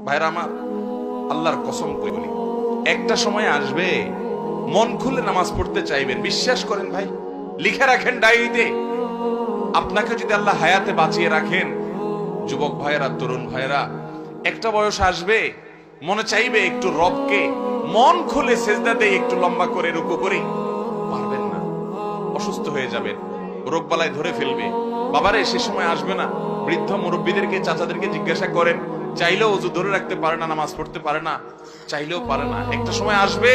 ভাইরা আমার, আল্লাহর কসম করে বলি, একটা সময় আসবে মন খুলে নামাজ পড়তে চাইবেন। বিশ্বাস করেন ভাই, লিখে রাখেন ডায়েরিতে। আপনাকে যদি আল্লাহ হায়াতে বাঁচিয়ে রাখেন, যুবক ভাইয়েরা, তরুণ ভাইয়েরা, একটা বয়স আসবে মনে চাইবে একটু রবকে মন খুলে সেজদা দেই, একটু লম্বা করে রুকু করি। পারবেন না, অসুস্থ হয়ে যাবেন, রোগ বালাই ধরে ফেলবে। বাবারে, সে সময় আসবে না? বৃদ্ধ মুরব্বীদেরকে, চাচাদেরকে জিজ্ঞাসা করেন, চাইলেও ওযু ধরে রাখতে পারে না, নামাজ পড়তে পারে না, চাইলেও পারে না। একটা সময় আসবে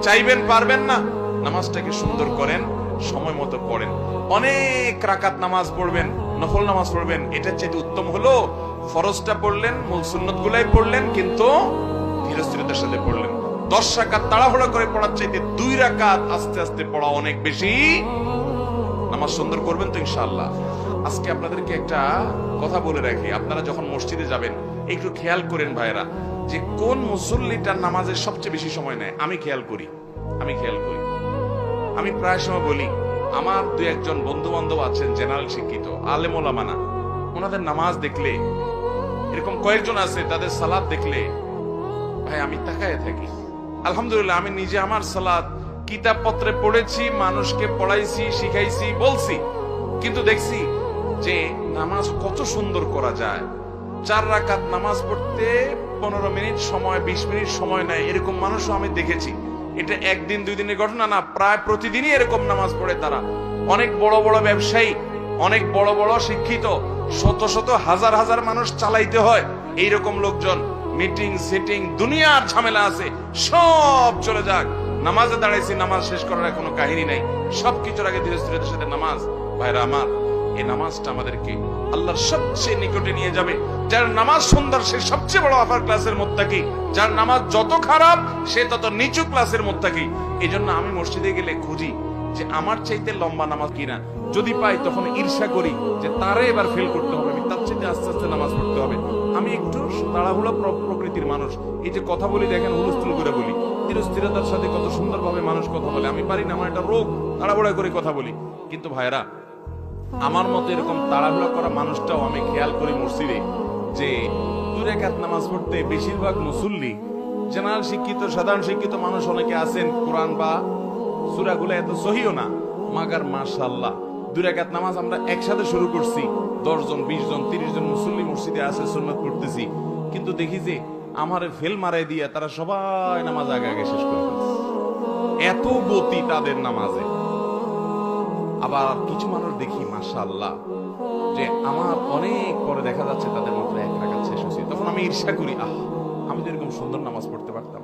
চাইবেন, পারবেন না। নামাজটাকে সুন্দর করেন, সময় মতো পড়েন। অনেক রাকাত নামাজ পড়বেন, নফল নামাজ পড়বেন। এটার চেয়ে উত্তম হলো ফরজটা পড়লেন, মূল সুন্নত গুলাই পড়লেন, কিন্তু ধীরস্থিরতার সাথে পড়লেন। 10 রাকাত তাড়াহুড়া করে পড়ার চাইতে 2 রাকাত আস্তে আস্তে পড়া অনেক বেশি। নামাজ সুন্দর করবেন তো ইনশাআল্লাহ। আজকে আপনাদেরকে একটা কথা বলে রাখি, আপনারা যখন মসজিদে যাবেন একটু খেয়াল করেন ভাইরা, যে কোন মুসল্লিটার নামাজের সবচেয়ে বেশি সময় নেয়। আমি খেয়াল করি। আমি প্রায় সময় বলি, আমার 2-1 বন্ধু বান্ধব আছেন জেনারেল শিক্ষিত, আলেম ওলামা না, ওনাদের নামাজ দেখলে, এরকম কয়েকজন আছে, তাদের সালাত দেখলে ভাই আমি তাকায় থাকি। আলহামদুলিল্লাহ, আমি নিজে আমার সালাত কিতাব পত্রে পড়েছি, মানুষকে পড়াইছি, শিখাইছি, বলছি, কিন্তু দেখছি যে নামাজ কত সুন্দর করা যায়। 4 রাকাত নামাজ পড়তে 15 মিনিট সময়, 20 মিনিট সময় নেয়, এরকম মানুষও আমি দেখেছি। এটা 1 দিন 2 দিনের ঘটনা না, প্রায় প্রতিদিনই এরকম নামাজ পড়ে তারা। অনেক বড় বড় ব্যবসায়ী, অনেক বড় বড় শিক্ষিত, শত শত হাজার হাজার মানুষ চালাইতে হয়, এইরকম লোকজন মিটিং সিটিং দুনিয়ার ঝামেলা আছে, সব চলে যাক, নামাজে দাঁড়াইছি, নামাজ শেষ করার কোনো কাহিনী নাই, সবকিছুর আগে ধীরস্থিরতার সাথে নামাজ। ভাইরা আমার, এই নামাজটা আমাদেরকে আল্লাহর সবচেয়ে নিকটে নিয়ে যাবে। যার নামাজ সুন্দর সে সবচেয়ে বড় আপার ক্লাসের মুত্তাকি, যার নামাজ যত খারাপ সে তত নিচু ক্লাসের মুত্তাকি। এই জন্য আমি মসজিদে গেলে খুঁজি যে আমার চাইতে লম্বা নামাজ কিনা, যদি পাই তখন ঈর্ষা করি যে তারে এবার ফেল করতে হবে, আমি তার চাইতে আস্তে আস্তে নামাজ পড়তে হবে। আমি একটু তাড়াহুড়া প্রকৃতির মানুষ, এই যে কথা বলি দেখেন হুলস্থুল করে বলি, ধীরস্থিরতার সাথে কত সুন্দরভাবে মানুষ কথা বলে, আমি পারি না, আমার একটা রোগ, তাড়াহুড়া করে কথা বলি। কিন্তু ভাইরা, আমার মতো এরকম তাড়াহুড়া করা মানুষটাও আমি খেয়াল করি মসজিদে, যে 2 রাকাত নামাজ পড়তে বেশিরভাগ মুসল্লি জেনারেল শিক্ষিত, সাধারণ শিক্ষিত মানুষ অনেকে আছেন, কোরআন বা সূরাগুলো এত সহিও না, মাগার মাশাআল্লাহ 2 রাকাত নামাজ আমরা একসাথে শুরু করছি, 10 জন 20 জন 30 জন মুসল্লি মসজিদে আছে, সুন্নাত পড়তেছি, কিন্তু দেখি যে আমারে ফেল মারাই দিয়ে তারা সবাই নামাজ আগে আগে শেষ করে ফেলছে। এত গতি তাদের নামাজে। আবার কিছু মানুষ দেখি মাশাআল্লাহ, যে আমার অনেক পরে দেখা যাচ্ছে তাদের মাত্র 1 রাকাত শেষ হয়েছে, তখন আমি ঈর্ষা করি, আমি তো এরকম সুন্দর নামাজ পড়তে পারতাম।